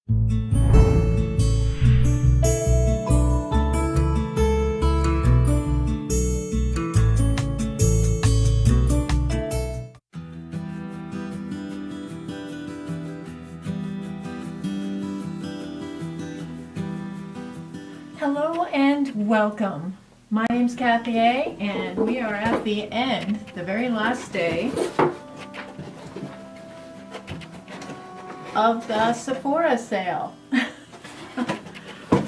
Hello and welcome. My name's Kathy A, and we are at the end, the very last day of the Sephora sale.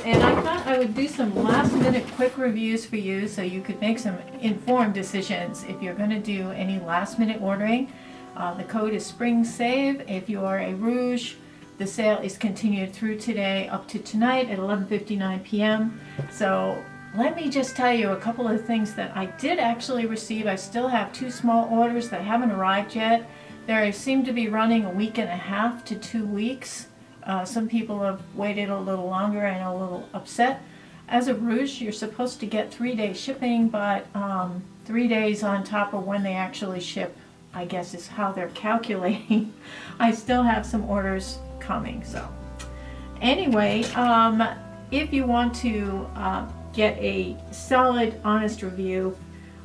And I thought I would do some last minute quick reviews for you so you could make some informed decisions if you're going to do any last minute ordering. The code is Spring Save. If you are a Rouge, the sale is continued through today up to tonight at 11:59 p.m. So let me just tell you a couple of things that I did actually receive. I still have 2 small orders that haven't arrived yet. They seem to be running a week and a half to 2 weeks. Some people have waited a little longer and are a little upset. As a Rouge, you're supposed to get 3-day shipping, but 3 days on top of when they actually ship, I guess, is how they're calculating. I still have some orders coming. So anyway, if you want to get a solid, honest review,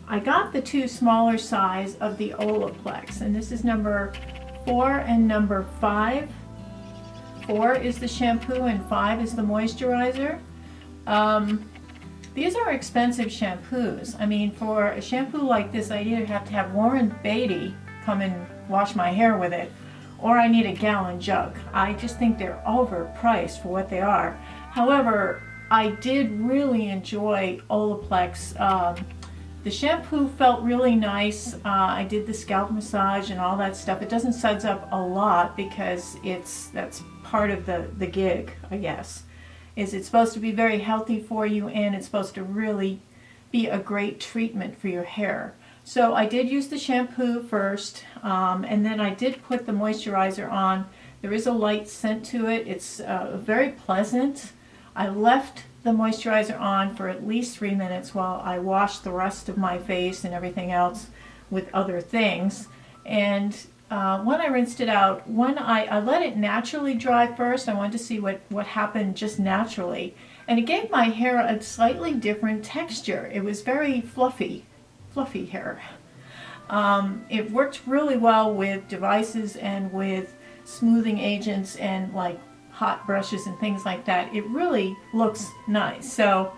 I got the 2 smaller size of the Olaplex, and this is number 4 and number 5. 4 is the shampoo and 5 is the moisturizer. These are expensive shampoos. I mean, for a shampoo like this, I either have to have Warren Beatty come and wash my hair with it, or I need a gallon jug. I just think they're overpriced for what they are. However, I did really enjoy Olaplex. The shampoo felt really nice. I did the scalp massage and all that stuff. It doesn't suds up a lot because that's part of the gig, I guess. It's supposed to be very healthy for you, and it's supposed to really be a great treatment for your hair. So I did use the shampoo first, and then I did put the moisturizer on. There is a light scent to it. It's very pleasant. I left the moisturizer on for at least 3 minutes while I washed the rest of my face and everything else with other things. And when I rinsed it out, when I let it naturally dry first, I wanted to see what happened just naturally. And it gave my hair a slightly different texture. It was very fluffy hair. It worked really well with devices and with smoothing agents and like hot brushes and things like that. It really looks nice. So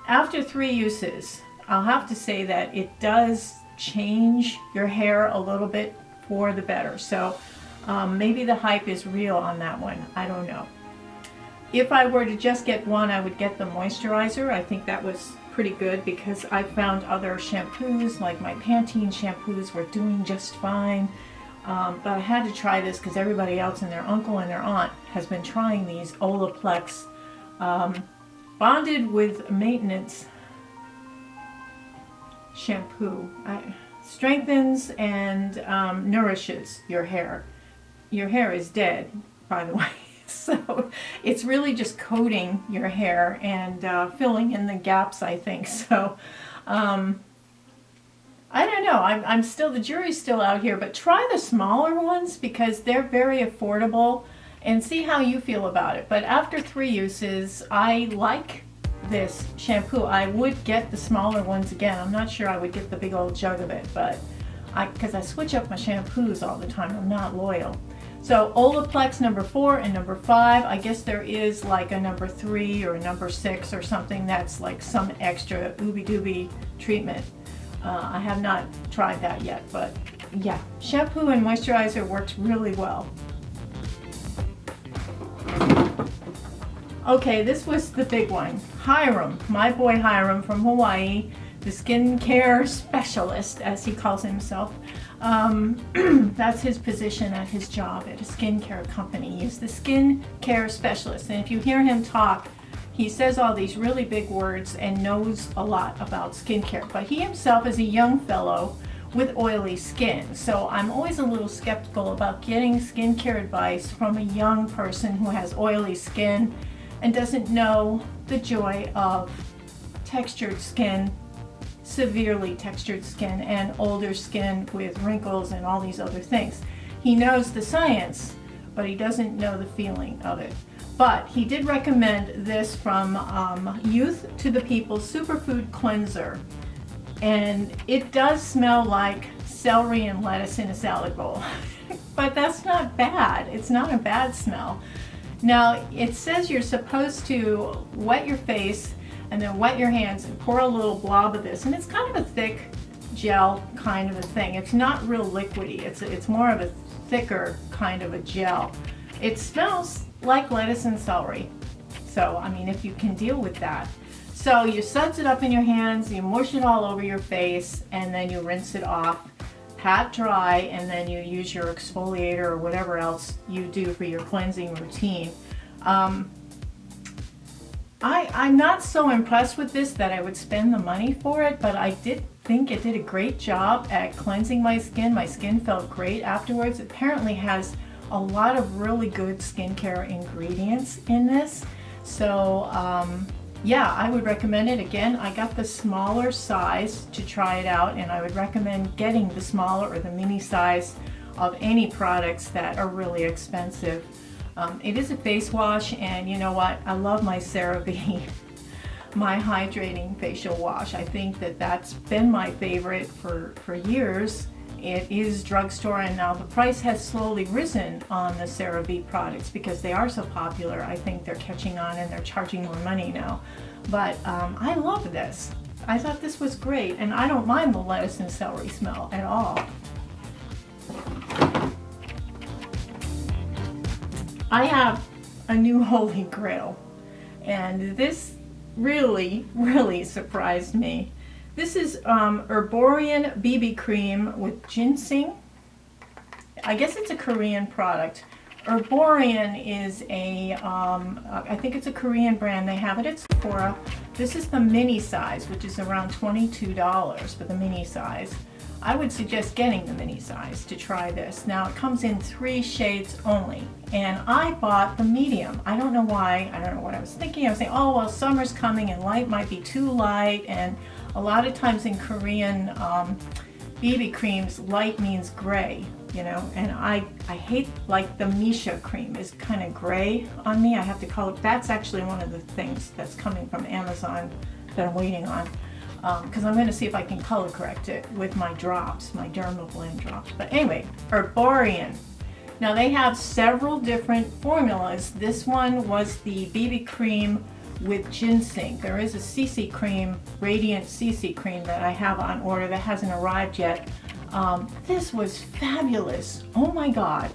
after 3 uses, I'll have to say that it does change your hair a little bit for the better. So maybe the hype is real on that one. I don't know. If I were to just get one, I would get the moisturizer. I think that was pretty good because I found other shampoos, like my Pantene shampoos, were doing just fine. But I had to try this because everybody else and their uncle and their aunt has been trying these Olaplex bonded with maintenance shampoo. Strengthens and nourishes your hair. Your hair is dead, by the way. So it's really just coating your hair and filling in the gaps, I think. So I don't know. I'm still, the jury's still out here, but try the smaller ones because they're very affordable and see how you feel about it. But after 3 uses, I like this shampoo. I would get the smaller ones again. I'm not sure I would get the big old jug of it, but because I switch up my shampoos all the time. I'm not loyal. So Olaplex number 4 and number 5. I guess there is like a number 3 or a number 6 or something that's like some extra ooby-dooby treatment. I have not tried that yet, but yeah, shampoo and moisturizer works really well. Okay, this was the big one. Hiram, my boy Hiram from Hawaii, the skincare specialist, as he calls himself. That's his position at his job at a skincare company. He's the skincare specialist, and if you hear him talk, he says all these really big words and knows a lot about skincare. But he himself is a young fellow with oily skin, so I'm always a little skeptical about getting skincare advice from a young person who has oily skin and doesn't know the joy of textured skin, severely textured skin, and older skin with wrinkles and all these other things. He knows the science, but he doesn't know the feeling of it. But he did recommend this from Youth to the People Superfood Cleanser. And it does smell like celery and lettuce in a salad bowl. But that's not bad. It's not a bad smell. Now, it says you're supposed to wet your face and then wet your hands and pour a little blob of this. And it's kind of a thick gel kind of a thing. It's not real liquidy. It's more of a thicker kind of a gel. It smells like lettuce and celery. So, I mean, if you can deal with that. So you suds it up in your hands, you mush it all over your face, and then you rinse it off, pat dry, and then you use your exfoliator or whatever else you do for your cleansing routine. I'm not so impressed with this that I would spend the money for it, but I did think it did a great job at cleansing my skin. My skin felt great afterwards. It apparently has a lot of really good skincare ingredients in this. So yeah, I would recommend it. Again, I got the smaller size to try it out, and I would recommend getting the smaller or the mini size of any products that are really expensive. It is a face wash, and you know what? I love my CeraVe, my hydrating facial wash. I think that that's been my favorite for years. It is drugstore, and now the price has slowly risen on the CeraVe products because they are so popular. I think they're catching on and they're charging more money now. But I love this. I thought this was great, and I don't mind the lettuce and celery smell at all. I have a new holy grail, and this really, really surprised me. This is Herborian BB cream with ginseng. I guess it's a Korean product. Herborian is a, I think it's a Korean brand. They have it at Sephora. This is the mini size, which is around $22 for the mini size. I would suggest getting the mini size to try this. Now, it comes in 3 shades only, and I bought the medium. I don't know why. I don't know what I was thinking. I was saying, oh, well, summer's coming and light might be too light, and a lot of times in Korean BB creams, light means gray, you know, and I hate, like, the Misha cream is kind of gray on me. I have to color. That's actually one of the things that's coming from Amazon that I'm waiting on, because I'm going to see if I can color correct it with my drops, my Dermablend drops. But anyway, Herborian. Now, they have several different formulas. This one was the BB cream with ginseng. There is a CC cream, Radiant CC cream, that I have on order that hasn't arrived yet. This was fabulous. Oh my God.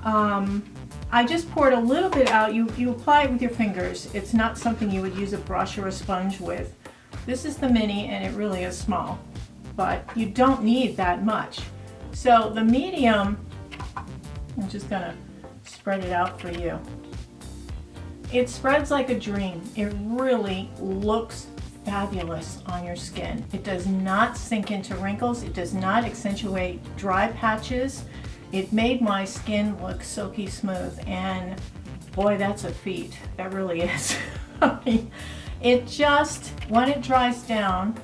I just poured a little bit out. You apply it with your fingers. It's not something you would use a brush or a sponge with. This is the mini, and it really is small, but you don't need that much. So the medium, I'm just gonna spread it out for you. It spreads like a dream. It really looks fabulous on your skin. It does not sink into wrinkles. It does not accentuate dry patches. It made my skin look silky smooth, and boy, that's a feat. That really is. I mean, it just, when it dries down,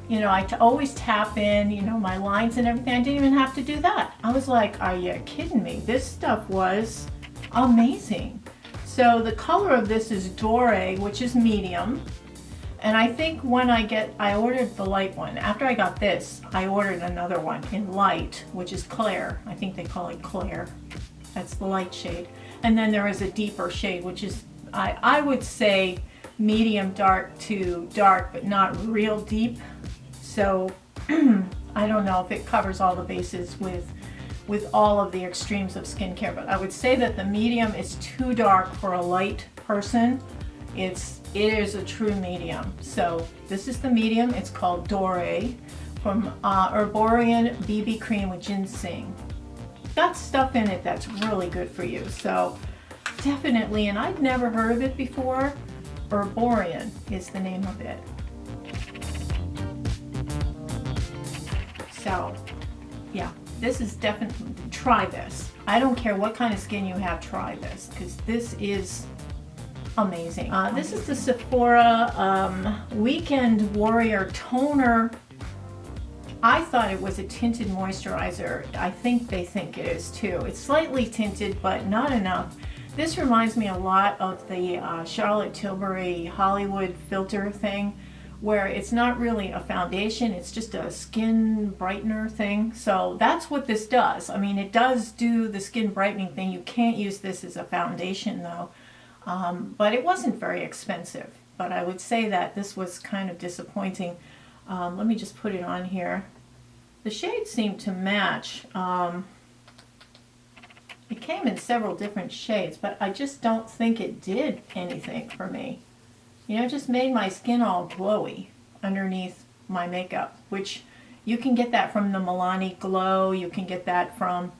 you know, I always tap in, you know, my lines and everything. I didn't even have to do that. I was like, are you kidding me? This stuff was amazing. So the color of this is Doré, which is medium. And I think when I ordered the light one. After I got this, I ordered another one in light, which is Claire. I think they call it Claire. That's the light shade. And then there is a deeper shade, which is, I would say, medium dark to dark, but not real deep. So I don't know if it covers all the bases with all of the extremes of skincare, but I would say that the medium is too dark for a light person. It is a true medium. So this is the medium. It's called Doré from Herborian BB cream with ginseng. Got stuff in it that's really good for you. So definitely, and I'd never heard of it before. Herborian is the name of it. So yeah, this is definitely, try this. I don't care what kind of skin you have, try this, because this is amazing. This is the Sephora Weekend Warrior Toner. I thought it was a tinted moisturizer. I think they think it is too. It's slightly tinted, but not enough This reminds me a lot of the Charlotte Tilbury Hollywood filter thing, where it's not really a foundation, it's just a skin brightener thing. So that's what this does. I mean, it does do the skin brightening thing. You can't use this as a foundation though. But it wasn't very expensive. But I would say that this was kind of disappointing. Let me just put it on here. The shades seem to match. It came in several different shades, but I just don't think it did anything for me. You know, it just made my skin all glowy underneath my makeup, which you can get that from the Milani Glow. You can get that from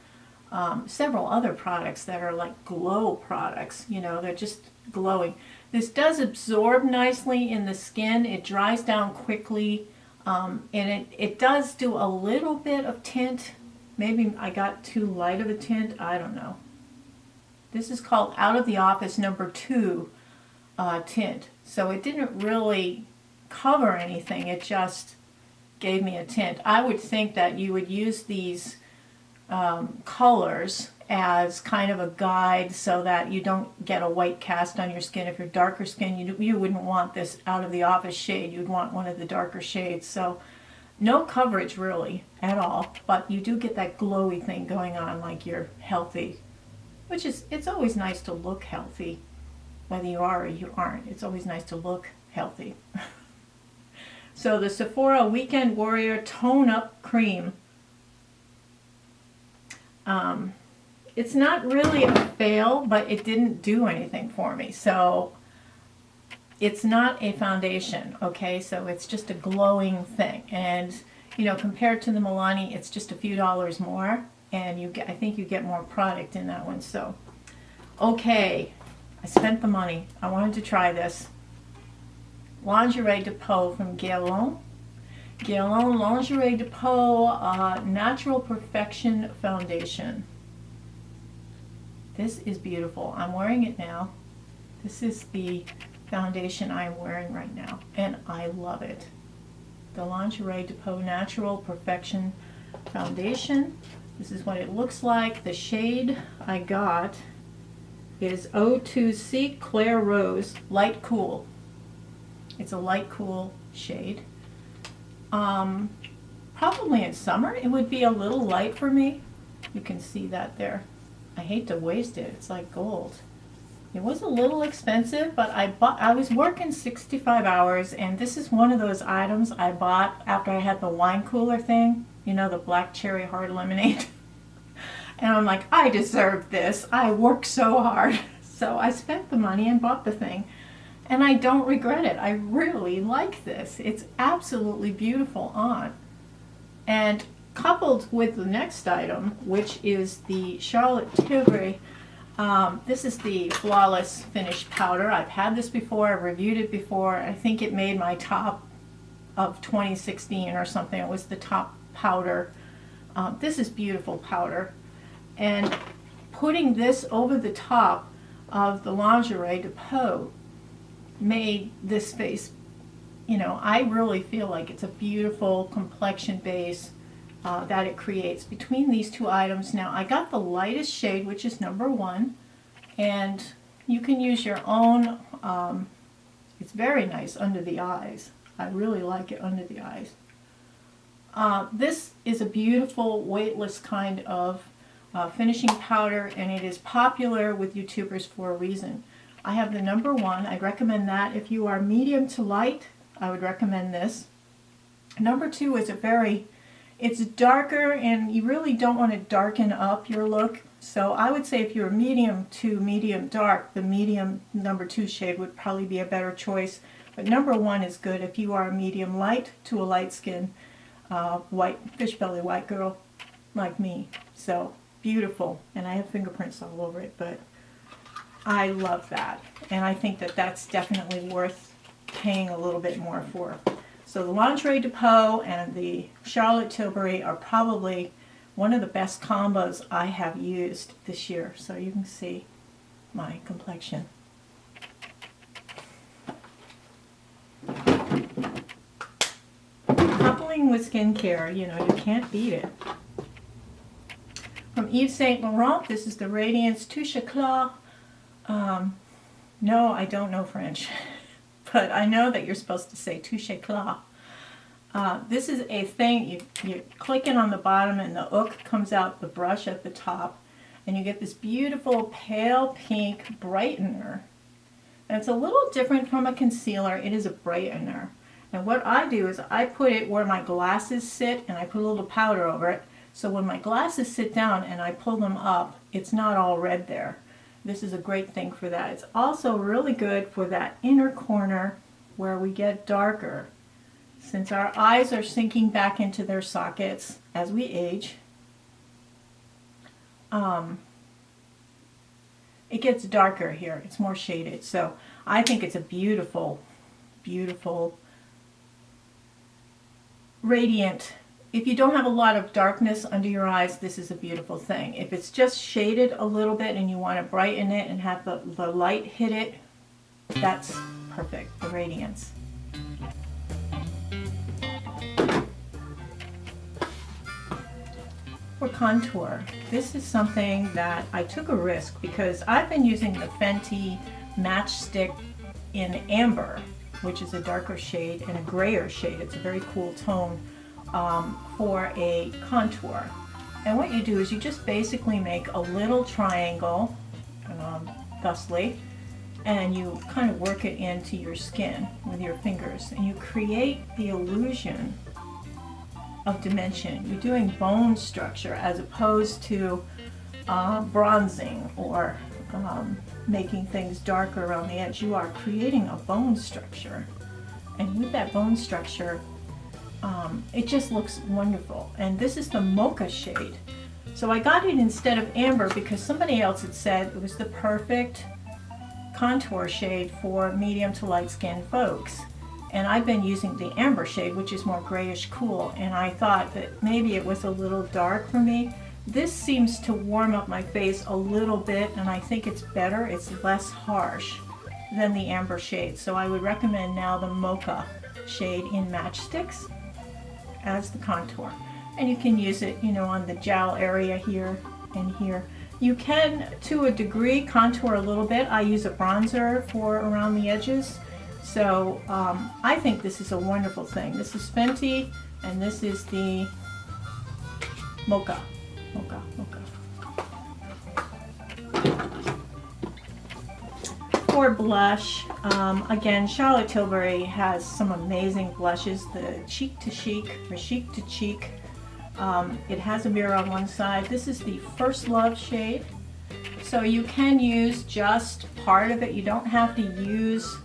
several other products that are like glow products. You know, they're just glowing. This does absorb nicely in the skin. It dries down quickly, and it does do a little bit of tint. Maybe I got too light of a tint. I don't know. This is called Out of the Office number 2 tint. So it didn't really cover anything. It just gave me a tint. I would think that you would use these colors as kind of a guide so that you don't get a white cast on your skin. If you're darker skin, you wouldn't want this Out of the Office shade. You'd want one of the darker shades. So no coverage really at all, but you do get that glowy thing going on, like you're healthy, which is, it's always nice to look healthy, whether you are or you aren't. It's always nice to look healthy. So the Sephora Weekend Warrior Tone Up Cream. It's not really a fail, but it didn't do anything for me. So it's not a foundation, okay? So it's just a glowing thing. And, you know, compared to the Milani, it's just a few dollars more. And you get, I think you get more product in that one. So, okay, I spent the money. I wanted to try this. Lingerie Depot from Guerlain. Guerlain Lingerie Depot Natural Perfection Foundation. This is beautiful. I'm wearing it now. This is the foundation I'm wearing right now, and I love it. The Lingerie Depot Natural Perfection Foundation. This is what it looks like. The shade I got is 02C Claire Rose Light Cool. It's a light cool shade. Probably in summer it would be a little light for me. You can see that there. I hate to waste it. It's like gold. It was a little expensive, but I was working 65 hours, and this is one of those items I bought after I had the wine cooler thing, you know, the black cherry hard lemonade. And I'm like, I deserve this. I worked so hard. So I spent the money and bought the thing, and I don't regret it. I really like this. It's absolutely beautiful on. And coupled with the next item, which is the Charlotte Tilbury, this is the Flawless Finish Powder. I've had this before, I've reviewed it before. I think it made my top of 2016 or something. It was the top powder. This is beautiful powder. And putting this over the top of the Lingerie Depot made this face, you know, I really feel like it's a beautiful complexion base that it creates between these two items. Now I got the lightest shade, which is number 1, and you can use your own. It's very nice under the eyes. I really like it under the eyes. This is a beautiful weightless kind of finishing powder, and it is popular with YouTubers for a reason. I have the number 1. I'd recommend that. If you are medium to light, I would recommend this. Number 2 is it's darker, and you really don't want to darken up your look. So I would say if you're medium to medium dark, the medium number 2 shade would probably be a better choice. But number 1 is good if you are a medium light to a light skin, white, fish belly white girl like me. So beautiful. And I have fingerprints all over it, but I love that. And I think that that's definitely worth paying a little bit more for. So the Lingerie Depot and the Charlotte Tilbury are probably one of the best combos I have used this year. So you can see my complexion. Coupling with skincare, you know, you can't beat it. From Yves Saint Laurent, this is the Radiance Touche Eclat No, I don't know French, but I know that you're supposed to say touche claw. This is a thing, you click it on the bottom and the hook comes out the brush at the top, and you get this beautiful pale pink brightener. And it's a little different from a concealer. It is a brightener. And what I do is I put it where my glasses sit, and I put a little powder over it. So when my glasses sit down and I pull them up, it's not all red there. This is a great thing for that. It's also really good for that inner corner where we get darker. Since our eyes are sinking back into their sockets as we age, it gets darker here. It's more shaded. So I think it's a beautiful, beautiful, radiant. If you don't have a lot of darkness under your eyes, this is a beautiful thing. If it's just shaded a little bit and you want to brighten it and have the light hit it, that's perfect, the radiance. For contour, this is something that I took a risk because I've been using the Fenty Matchstick in Amber, which is a darker shade, and a grayer shade. It's a very cool tone for a contour. And what you do is you just basically make a little triangle, thusly, and you kind of work it into your skin with your fingers, and you create the illusion of dimension. You're doing bone structure as opposed to bronzing or making things darker around the edge. You are creating a bone structure, and with that bone structure, it just looks wonderful. And this is the mocha shade. So I got it instead of amber because somebody else had said it was the perfect contour shade for medium to light skinned folks. And I've been using the amber shade, which is more grayish cool, and I thought that maybe it was a little dark for me. This seems to warm up my face a little bit, and I think it's better. It's less harsh than the amber shade. So I would recommend now the mocha shade in Matchsticks as the contour. And you can use it, you know, on the jowl area here and here. You can, to a degree, contour a little bit. I use a bronzer for around the edges. So I think this is a wonderful thing. This is Fenty, and this is the Mocha. For blush, again, Charlotte Tilbury has some amazing blushes. The Cheek to Chic, or Chic to Cheek. It has a mirror on one side. This is the First Love shade. So you can use just part of it. You don't have to use,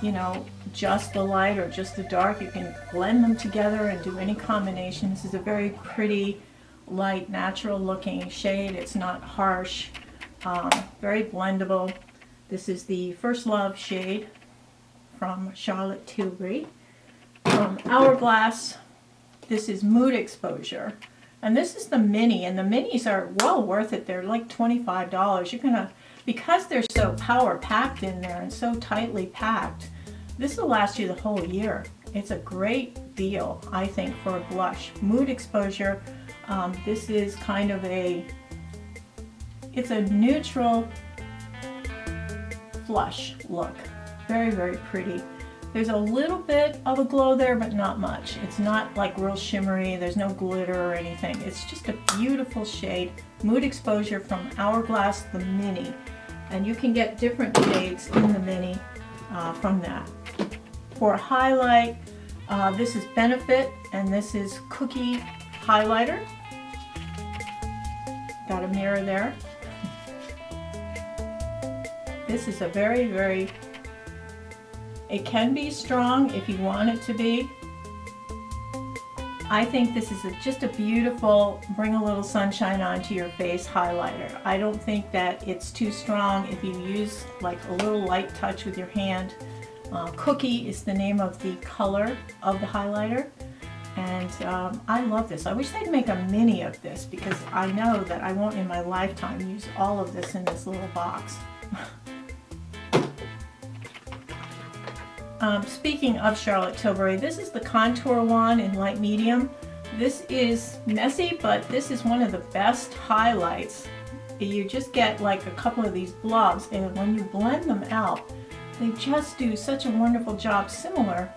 you know, just the light or just the dark. You can blend them together and do any combination. This is a very pretty, light, natural looking shade. It's not harsh, very blendable. This is the First Love shade from Charlotte Tilbury. Hourglass, this is Mood Exposure. And this is the mini, and the minis are well worth it. They're like $25. You're gonna, because they're so power packed in there and so tightly packed, this will last you the whole year. It's a great deal, I think, for a blush. Mood Exposure, this is kind of it's a neutral flush look. Very, very pretty. There's a little bit of a glow there, but not much. It's not like real shimmery. There's no glitter or anything. It's just a beautiful shade. Mood Exposure from Hourglass, the mini. And you can get different shades in the mini from that. For highlight, this is Benefit, and this is Cookie Highlighter. Got a mirror there. This is a very, very, it can be strong if you want it to be. I think this is just a beautiful, bring a little sunshine onto your face highlighter. I don't think that it's too strong if you use like a little light touch with your hand. Cookie is the name of the color of the highlighter. And I love this. I wish they'd make a mini of this because I know that I won't in my lifetime use all of this in this little box. Speaking of Charlotte Tilbury, this is the contour wand in light medium. This is messy, but this is one of the best highlights you just get like a couple of these blobs, and when you blend them out, they just do such a wonderful job, similar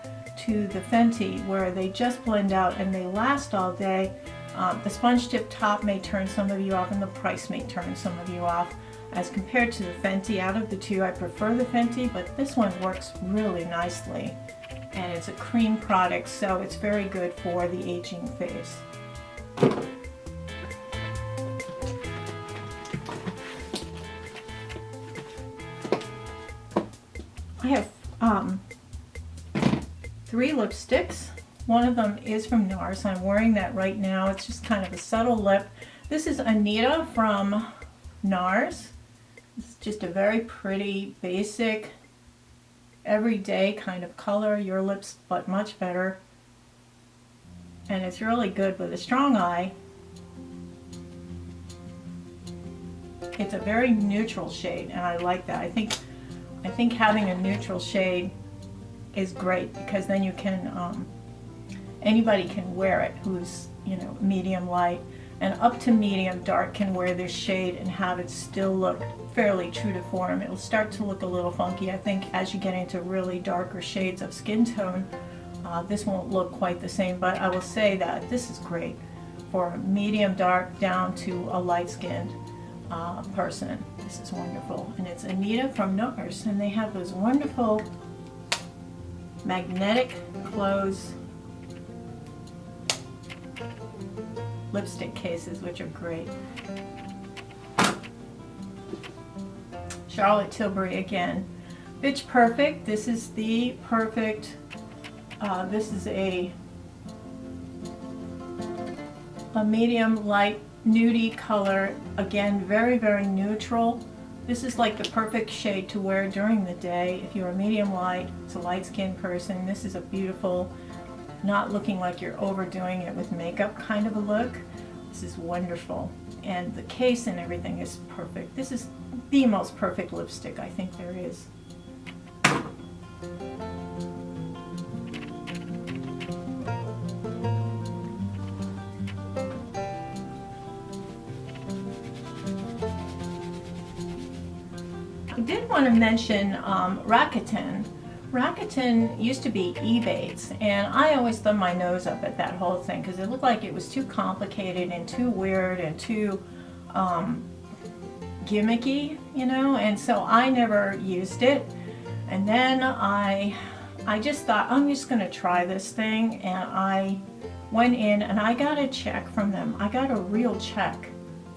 to the Fenty, where they just blend out and they last all day. The sponge tip top may turn some of you off, and the price may turn some of you off. As compared to the Fenty, out of the two, I prefer the Fenty, but this one works really nicely. And it's a cream product, so it's very good for the aging face. I have 3 lipsticks. One of them is from NARS. I'm wearing that right now. It's just kind of a subtle lip. This is Anita from NARS. It's just a very pretty, basic, everyday kind of color. Your lips, but much better. And it's really good with a strong eye. It's a very neutral shade, and I like that. I think having a neutral shade is great, because then you can, anybody can wear it who's, you know, medium light, and up to medium dark can wear this shade and have it still look fairly true to form. It'll start to look a little funky, I think, as you get into really darker shades of skin tone. This won't look quite the same, but I will say that this is great for medium dark down to a light-skinned person. This is wonderful, and it's Anita from NARS, and they have those wonderful magnetic close lipstick cases, which are great. Charlotte Tilbury again. Bitch Perfect. This is the perfect. This is a medium light nudie color. Again, very, very neutral. This is like the perfect shade to wear during the day. If you're a medium light, it's a light-skinned person, this is a beautiful, not looking like you're overdoing it with makeup kind of a look. This is wonderful. And the case and everything is perfect. This is the most perfect lipstick I think there is. I did want to mention Rakuten. Rakuten used to be Ebates, and I always thumbed my nose up at that whole thing because it looked like it was too complicated and too weird and too gimmicky, you know, and so I never used it. And then I just thought, I'm just going to try this thing, and I went in and I got a check from them. I got a real check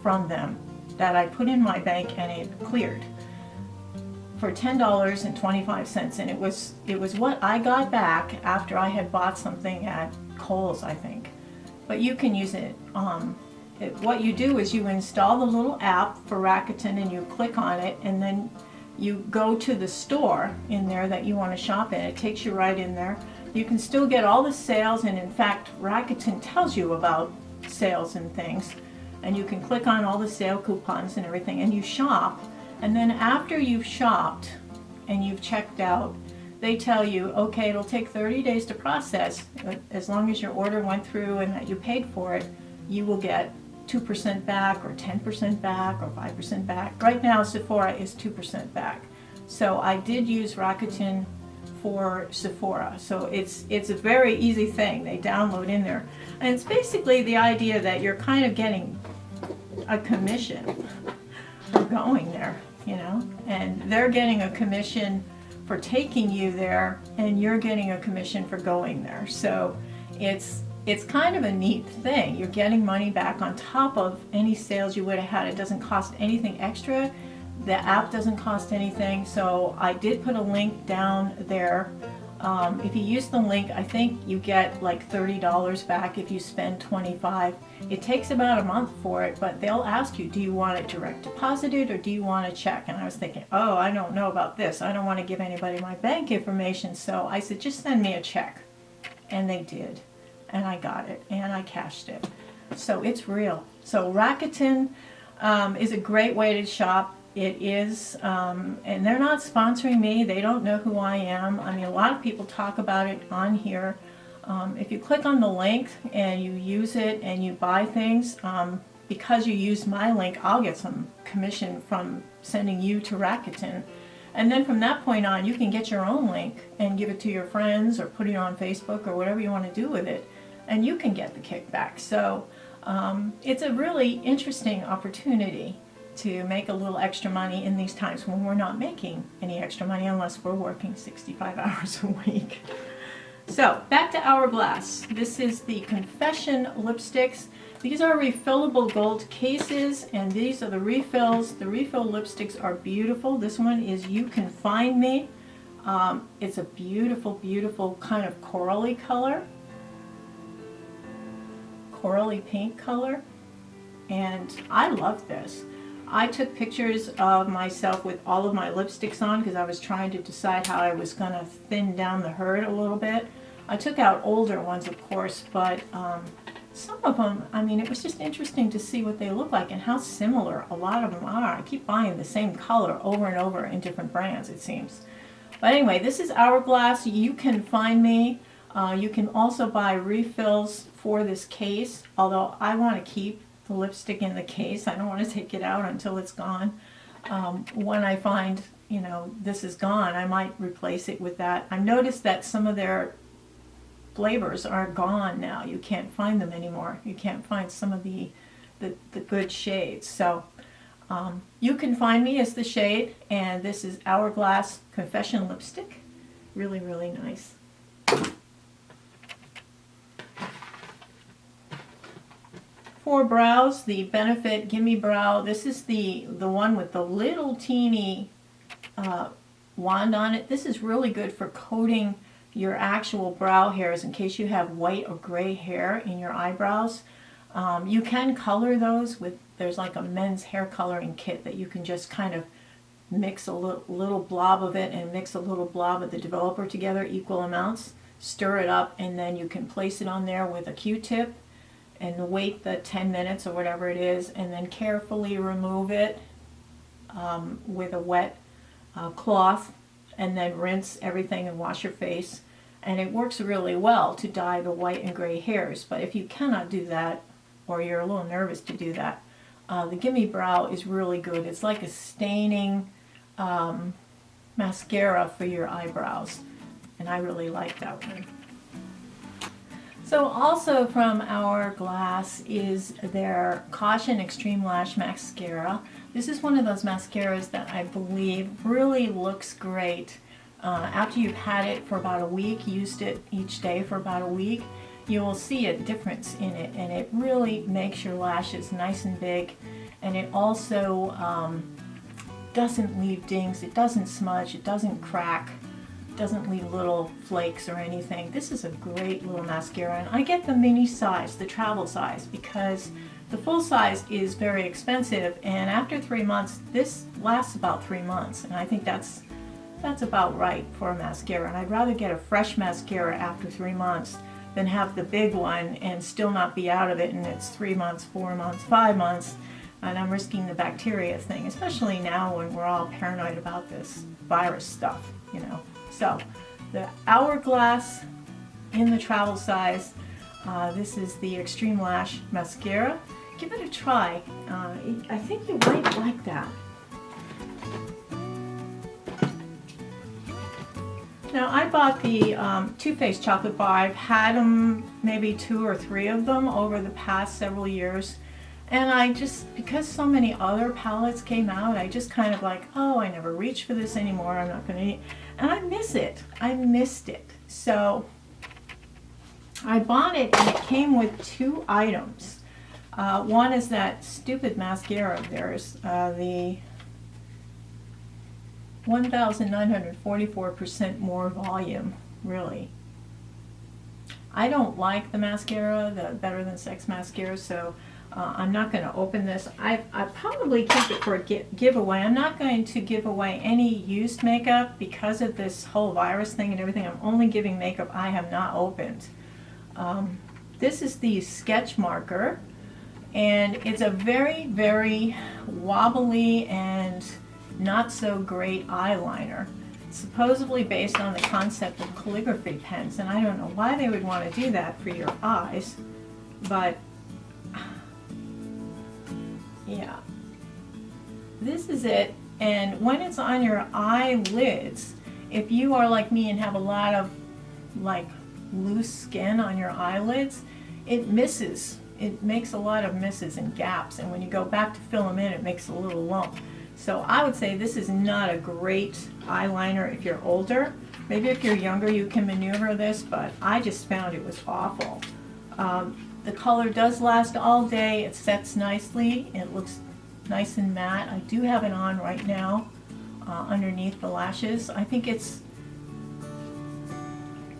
from them that I put in my bank, and it cleared for $10.25, and it was what I got back after I had bought something at Kohl's, I think. But you can use it. What you do is you install the little app for Rakuten, and you click on it, and then you go to the store in there that you want to shop in. It takes you right in there. You can still get all the sales, and in fact Rakuten tells you about sales and things, and you can click on all the sale coupons and everything, and you shop. And then after you've shopped and you've checked out, they tell you, okay, it'll take 30 days to process. As long as your order went through and that you paid for it, you will get 2% back or 10% back or 5% back. Right now Sephora is 2% back. So I did use Rakuten for Sephora. So it's a very easy thing. They download in there. And it's basically the idea that you're kind of getting a commission for going there, you know, and they're getting a commission for taking you there, and you're getting a commission for going there. So it's kind of a neat thing. You're getting money back on top of any sales you would have had. It doesn't cost anything extra. The app doesn't cost anything. So I did put a link down there. If you use the link, I think you get like $30 back if you spend $25. It takes about a month for it, but they'll ask you, do you want it direct deposited or do you want a check? And I was thinking, oh, I don't know about this. I don't want to give anybody my bank information. So I said, just send me a check. And they did. And I got it. And I cashed it. So it's real. So Rakuten is a great way to shop. It is, and they're not sponsoring me. They don't know who I am. I mean, a lot of people talk about it on here. If you click on the link and you use it and you buy things, because you use my link, I'll get some commission from sending you to Rakuten. And then from that point on, you can get your own link and give it to your friends or put it on Facebook or whatever you want to do with it, and you can get the kickback. So it's a really interesting opportunity to make a little extra money in these times when we're not making any extra money unless we're working 65 hours a week. So back to Hourglass. This is the Confession lipsticks. These are refillable gold cases, and these are the refills. The refill lipsticks are beautiful. This one is You Can Find Me. It's a beautiful, beautiful kind of corally color. Corally pink color. And I love this. I took pictures of myself with all of my lipsticks on because I was trying to decide how I was going to thin down the herd a little bit. I took out older ones, of course, but some of them, I mean, it was just interesting to see what they look like and how similar a lot of them are. I keep buying the same color over and over in different brands, it seems. But anyway, this is Hourglass. You Can Find Me. You can also buy refills for this case, although I want to keep the lipstick in the case. I don't want to take it out until it's gone. When I find, you know, this is gone, I might replace it with that. I've noticed that some of their flavors are gone now. You can't find them anymore. You can't find some of the good shades. So You Can Find Me is the shade, and this is Hourglass Confession lipstick. Really, really nice. For brows, the Benefit Gimme Brow. This is the one with the little teeny wand on it. This is really good for coating your actual brow hairs in case you have white or gray hair in your eyebrows. You can color those with, there's like a men's hair coloring kit that you can just kind of mix a little blob of it and mix a little blob of the developer together, equal amounts, stir it up, and then you can place it on there with a Q-tip and wait the 10 minutes or whatever it is, and then carefully remove it with a wet cloth, and then rinse everything and wash your face. And it works really well to dye the white and gray hairs. But if you cannot do that, or you're a little nervous to do that, the Gimme Brow is really good. It's like a staining mascara for your eyebrows, and I really like that one. So also from Hourglass is their Caution Extreme Lash Mascara. This is one of those mascaras that I believe really looks great. After you've had it for about a week, used it each day for about a week, you will see a difference in it, and it really makes your lashes nice and big, and it also doesn't leave dings, it doesn't smudge, it doesn't crack, doesn't leave little flakes or anything. This is a great little mascara, and I get the mini size, the travel size, because the full size is very expensive, and after 3 months, this lasts about 3 months, and I think that's about right for a mascara. And I'd rather get a fresh mascara after 3 months than have the big one and still not be out of it, and it's 3 months, 4 months, 5 months, and I'm risking the bacteria thing, especially now when we're all paranoid about this virus stuff, you know. So the Hourglass in the travel size, this is the Extreme Lash Mascara. Give it a try. I think you might like that. Now I bought the Too Faced chocolate bar. I've had them, maybe 2 or 3 of them over the past several years. And I just, because so many other palettes came out, I just kind of like, oh, I never reach for this anymore. I'm not going to, and I miss it. I missed it. So I bought it, and it came with 2 items. One is that stupid mascara of theirs, the 1,944% more volume, really. I don't like the mascara, the Better Than Sex Mascara, so I'm not going to open this. I probably keep it for a giveaway. I'm not going to give away any used makeup because of this whole virus thing and everything. I'm only giving makeup I have not opened. This is the Sketch Marker, and it's a very, very wobbly and not so great eyeliner, supposedly based on the concept of calligraphy pens, and I don't know why they would want to do that for your eyes, but Yeah. This is it, and when it's on your eyelids, if you are like me and have a lot of like loose skin on your eyelids, it misses. It makes a lot of misses and gaps, and when you go back to fill them in, it makes a little lump. So I would say this is not a great eyeliner if you're older. Maybe if you're younger you can maneuver this, but I just found it was awful. The color does last all day. It sets nicely. It looks nice and matte. I do have it on right now underneath the lashes. I think it's,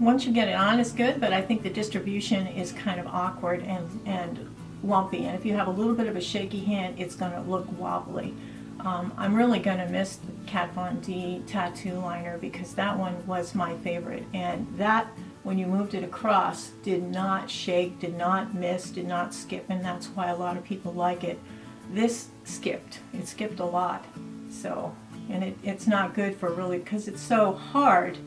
once you get it on, it's good, but I think the distribution is kind of awkward and lumpy. And if you have a little bit of a shaky hand, it's going to look wobbly. I'm really going to miss the Kat Von D tattoo liner because that one was my favorite. And that, when you moved it across, did not shake, did not miss, did not skip, and that's why a lot of people like it. This skipped. It skipped a lot. So, and it's not good for really, because it's so hard,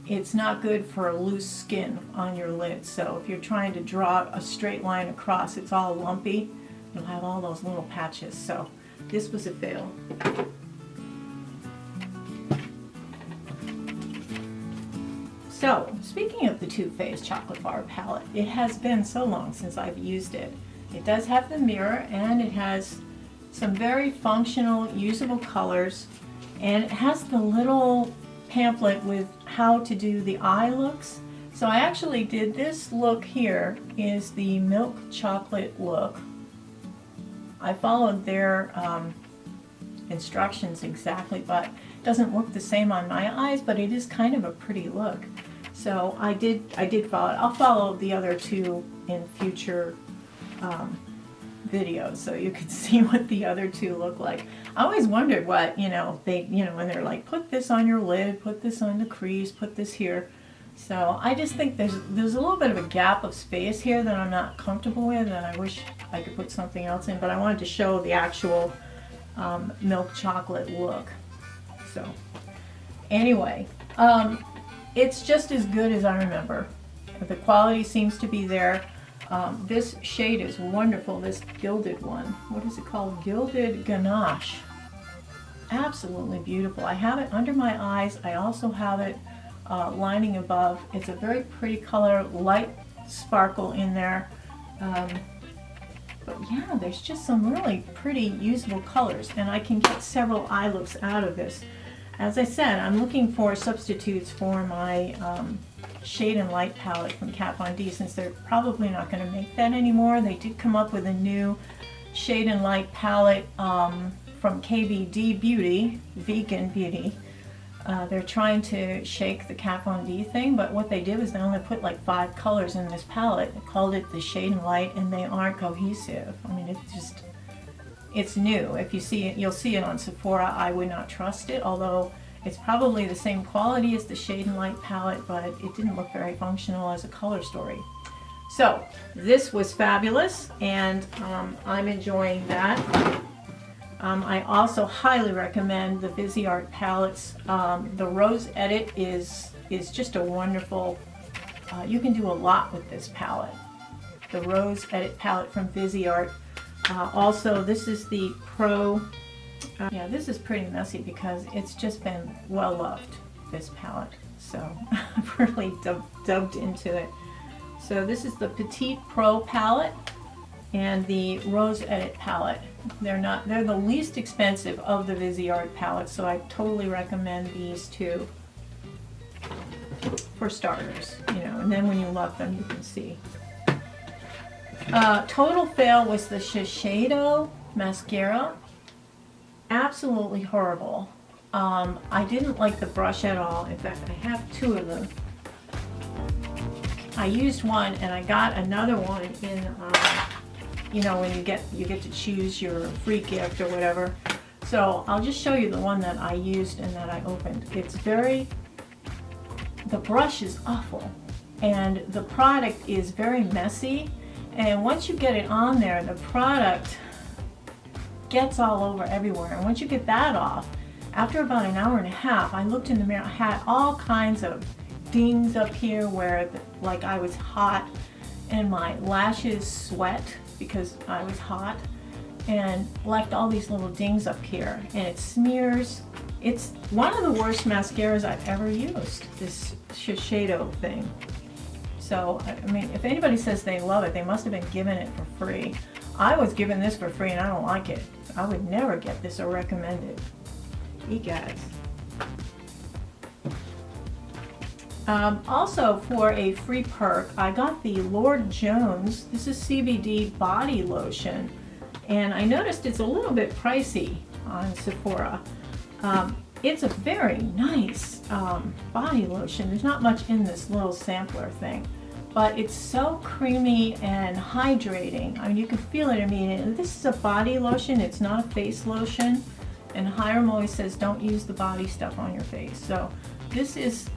it's not good for loose skin on your lid. So if you're trying to draw a straight line across, it's all lumpy. You'll have all those little patches. So this was a fail. So, speaking of the Too Faced Chocolate Bar Palette, it has been so long since I've used it. It does have the mirror, and it has some very functional, usable colors, and it has the little pamphlet with how to do the eye looks. So I actually did this look here, is the milk chocolate look. I followed their instructions exactly, but it doesn't look the same on my eyes, but it is kind of a pretty look. So I did follow it. I'll follow the other two in future videos so you can see what the other two look like. I always wondered what, when they're like, put this on your lid, put this on the crease, put this here. So I just think there's a little bit of a gap of space here that I'm not comfortable with, and I wish I could put something else in, but I wanted to show the actual milk chocolate look. So anyway, it's just as good as I remember. The quality seems to be there. This shade is wonderful, this gilded one. What is it called? Gilded Ganache. Absolutely beautiful. I have it under my eyes. I also have it lining above. It's a very pretty color, light sparkle in there. But yeah, there's just some really pretty usable colors, and I can get several eye looks out of this. As I said, I'm looking for substitutes for my Shade and Light palette from Kat Von D, since they're probably not going to make that anymore. They did come up with a new Shade and Light palette from KBD Beauty, Vegan Beauty. They're trying to shake the Kat Von D thing, but what they did was they only put like 5 colors in this palette. They called it the Shade and Light, and they aren't cohesive. I mean, it's new. If you see it, you'll see it on Sephora. I would not trust it, although it's probably the same quality as the Shade and Light palette, but it didn't look very functional as a color story. So this was fabulous, and I'm enjoying that. I also highly recommend the Viseart palettes. The Rose Edit is just a wonderful, you can do a lot with this palette. The Rose Edit palette from Viseart. Also, this is the Pro. Yeah, this is pretty messy because it's just been well loved, this palette. So I've really dubbed into it. So this is the Petite Pro palette and the Rose Edit palette. They're the least expensive of the Viseart palettes, so I totally recommend these two for starters, and then when you love them, you can see. Total fail was the Shiseido mascara. Absolutely horrible. I didn't like the brush at all. In fact, I have 2 of them. I used one and I got another one in, when you get to choose your free gift or whatever. So I'll just show you the one that I used and that I opened. The brush is awful, and the product is very messy, and once you get it on there, the product gets all over everywhere. And once you get that off, after about an hour and a half, I looked in the mirror, I had all kinds of dings up here where like I was hot, and my lashes sweat because I was hot, and left all these little dings up here, and it smears. It's one of the worst mascaras I've ever used, this Shiseido thing. So, I mean, if anybody says they love it, they must have been given it for free. I was given this for free and I don't like it. I would never get this or recommend it. Egads. Also, for a free perk, I got the Lord Jones. This is CBD body lotion. And I noticed it's a little bit pricey on Sephora. It's a very nice body lotion. There's not much in this little sampler thing, but it's so creamy and hydrating. I mean, you can feel it immediately. This is a body lotion. It's not a face lotion. And Hiram always says don't use the body stuff on your face. So this is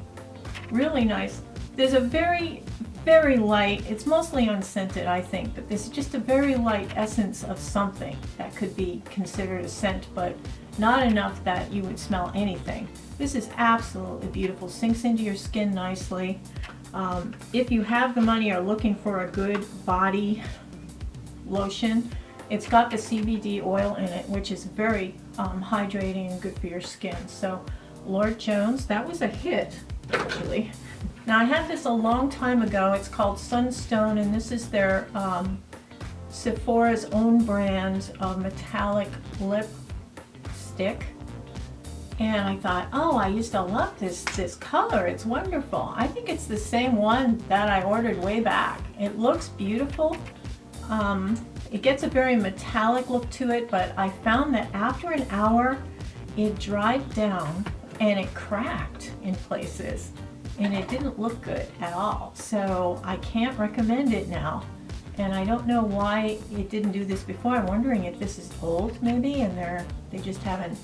really nice. There's a very, very light, it's mostly unscented, I think, but this is just a very light essence of something that could be considered a scent, but not enough that you would smell anything. This is absolutely beautiful, sinks into your skin nicely. If you have the money or looking for a good body lotion, it's got the CBD oil in it, which is very hydrating and good for your skin. So Lord Jones, that was a hit, actually. Now, I had this a long time ago. It's called Sunstone, and this is their Sephora's own brand of metallic lipstick. And I thought, oh, I used to love this color. It's wonderful. I think it's the same one that I ordered way back. It looks beautiful. It gets a very metallic look to it, but I found that after an hour, it dried down and it cracked in places. And it didn't look good at all. So I can't recommend it now. And I don't know why it didn't do this before. I'm wondering if this is old maybe and they just haven't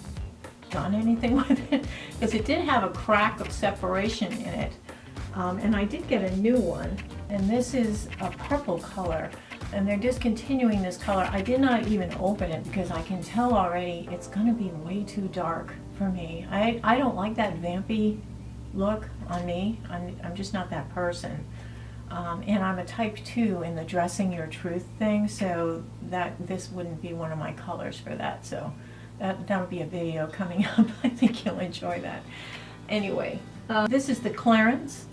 done anything with it. Because it did have a crack of separation in it. And I did get a new one. And this is a purple color. And they're discontinuing this color. I did not even open it because I can tell already it's gonna be way too dark for me. I don't like that vampy look on me. I'm just not that person. And I'm a type 2 in the dressing your truth thing, so that this wouldn't be one of my colors for that. So that'll be a video coming up. I think you'll enjoy that. Anyway, this is the Clarins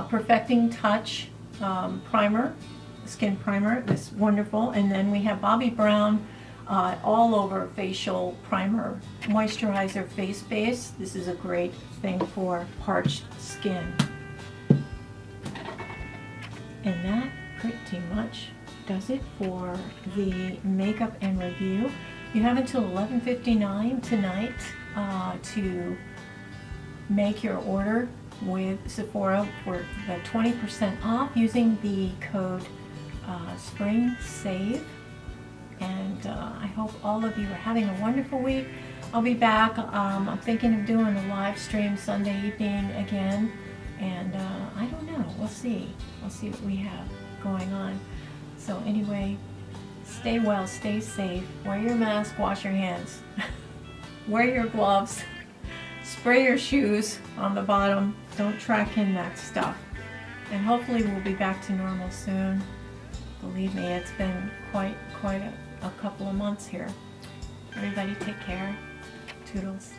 Perfecting Touch primer, skin primer. This wonderful. And then we have Bobbi Brown all over facial primer, moisturizer, face base. This is a great thing for parched skin. And that pretty much does it for the makeup and review. You have until 11:59 tonight to make your order with Sephora for the 20% off using the code SPRINGSAVE. And I hope all of you are having a wonderful week. I'll be back. I'm thinking of doing a live stream Sunday evening again. And I don't know. We'll see. We'll see what we have going on. So anyway, stay well, stay safe. Wear your mask, wash your hands. Wear your gloves. Spray your shoes on the bottom. Don't track in that stuff. And hopefully we'll be back to normal soon. Believe me, it's been quite a couple of months here. Everybody take care. Toodles.